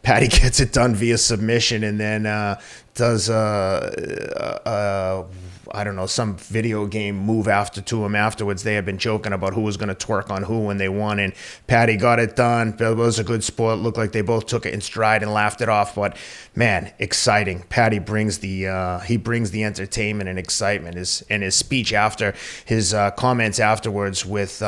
Paddy gets it done via submission, and then does I don't know, some video game move to him afterwards. They had been joking about who was going to twerk on who when they won, and Paddy got it done. It was a good sport. It looked like they both took it in stride and laughed it off. But man, exciting. Paddy brings the entertainment and excitement. His speech after his comments afterwards with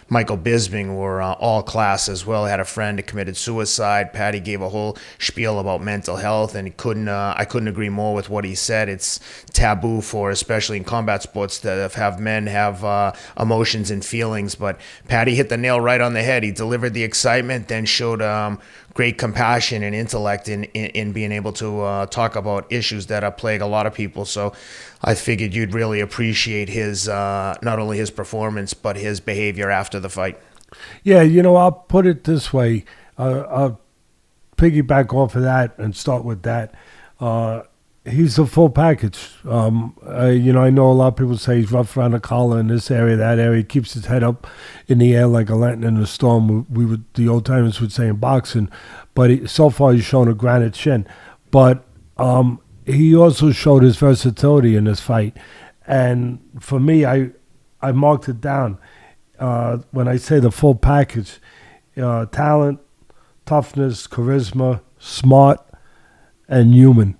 Michael Bisping were all class as well. Had a friend that committed suicide. Paddy gave a whole spiel about mental health, and I couldn't agree more with what he said. It's taboo for, especially in combat sports, to have men have emotions and feelings. But Paddy hit the nail right on the head. He delivered the excitement, then showed great compassion and intellect in being able to talk about issues that plague a lot of people. So I figured you'd really appreciate his not only his performance, but his behavior after the fight. Yeah, I'll put it this way. I'll piggyback off of that and start with that. He's the full package. I know a lot of people say he's rough around the collar in this area, that area. He keeps his head up in the air like a lantern in a storm. The old timers would say in boxing. But so far he's shown a granite chin. But he also showed his versatility in this fight. And for me, I marked it down. When I say the full package, talent, toughness, charisma, smart, and human.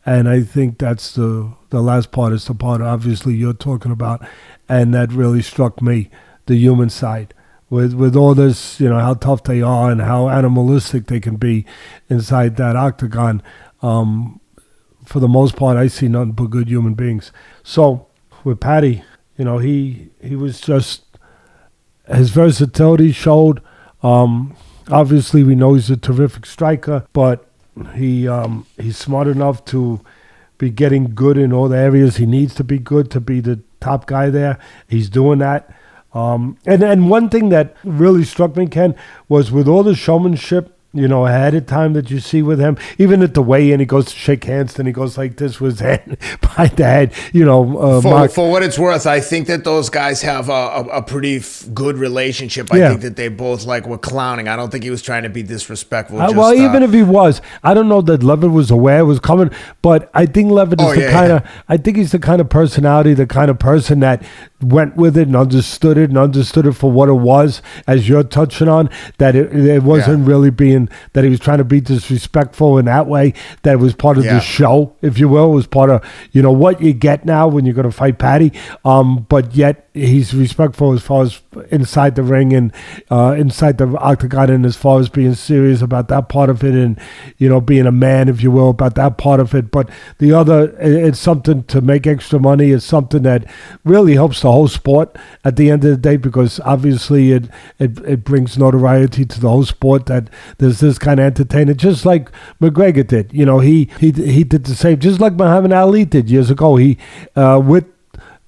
And I think that's the last part is the part obviously you're talking about. And that really struck me, the human side. With all this, how tough they are and how animalistic they can be inside that octagon. For the most part, I see nothing but good human beings. So with Paddy, he was just, his versatility showed. Obviously, we know he's a terrific striker, but he's smart enough to be getting good in all the areas he needs to be good, to be the top guy there. He's doing that. And one thing that really struck me, Ken, was with all the showmanship, ahead of time that you see with him, even at the weigh-in, he goes to shake hands, then he goes like this with his hand behind the head, For what it's worth, I think that those guys have a pretty good relationship. I think that they both were clowning. I don't think he was trying to be disrespectful. Even if he was, I don't know that Leavitt was aware it was coming, but I think Leavitt is I think he's the kind of personality, the kind of person that went with it and understood it for what it was, as you're touching on, that it wasn't really being, that he was trying to be disrespectful in that way, that it was part of the show, if you will. It was part of, what you get now when you're going to fight Paddy, but yet he's respectful as far as inside the ring and inside the octagon, and as far as being serious about that part of it, and being a man, if you will, about that part of it. But the other, it's something to make extra money. It's something that really helps the whole sport at the end of the day, because obviously it brings notoriety to the whole sport that there's this kind of entertainment, just like McGregor did. He did the same, just like Muhammad Ali did years ago. He with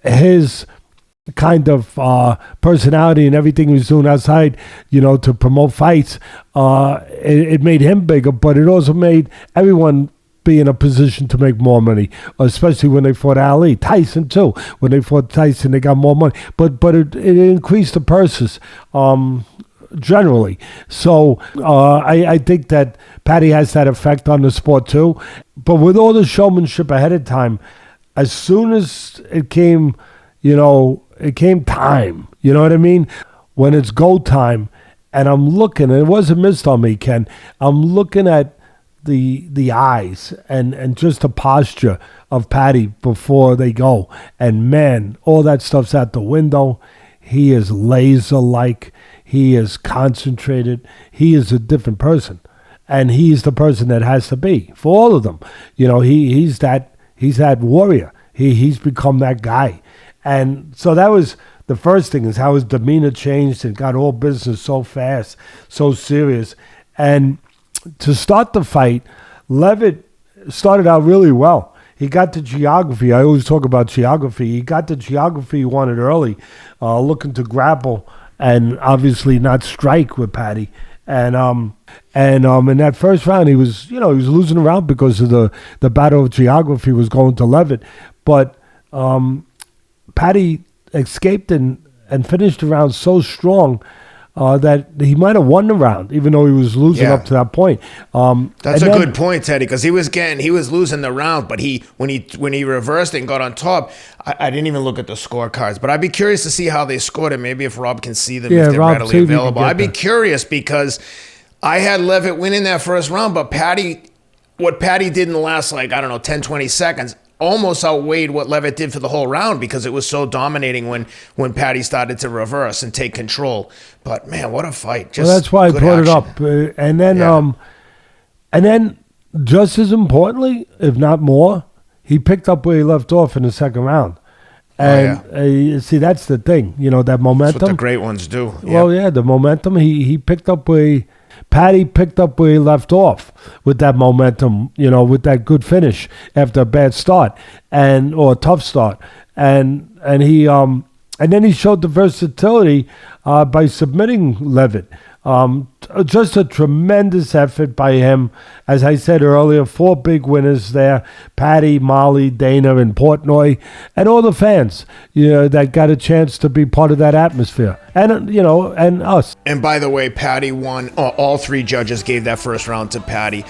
his kind of personality and everything he was doing outside, to promote fights, it made him bigger, but it also made everyone be in a position to make more money, especially when they fought Ali. Tyson too. When they fought Tyson, they got more money. But it increased the purses generally. So I think that Paddy has that effect on the sport too. But with all the showmanship ahead of time, as soon as it came, it came time. You know what I mean? When it's go time, and I'm looking, and it wasn't missed on me, Ken. I'm looking at the eyes and just the posture of Paddy before they go. And man, all that stuff's out the window. He is laser-like. He is concentrated. He is a different person. And he's the person that has to be for all of them. He's that warrior. He's become that guy. And so that was the first thing, is how his demeanor changed and got all business so fast, so serious. And to start the fight, Leavitt started out really well. He got the geography. I always talk about geography. He got the geography he wanted early, looking to grapple and obviously not strike with Paddy. And in that first round, he was losing a round because of the battle of geography was going to Leavitt. But Paddy escaped and finished the round so strong. that he might have won the round, even though he was losing up to that point. That's a good point, Teddy, because he was losing the round, but when he reversed it and got on top, I didn't even look at the scorecards. But I'd be curious to see how they scored it. Maybe if Rob can see them, if they're readily available. I'd be curious because I had Leavitt winning that first round, but what Paddy did in the last, 10, 20 seconds almost outweighed what Leavitt did for the whole round because it was so dominating when Paddy started to reverse and take control. But man, what a fight! That's why I brought it up. And then, just as importantly, if not more, he picked up where he left off in the second round. And see, that's the thing, that momentum. That's what the great ones do. Well, the momentum. He picked up Paddy picked up where he left off with that momentum, with that good finish after a bad start or a tough start, and then he showed the versatility by submitting Leavitt. Just a tremendous effort by him. As I said earlier, 4 big winners there: Paddy, Molly, Dana, and Portnoy, and all the fans, that got a chance to be part of that atmosphere, and and us. And by the way, Paddy won. All 3 judges gave that first round to Paddy.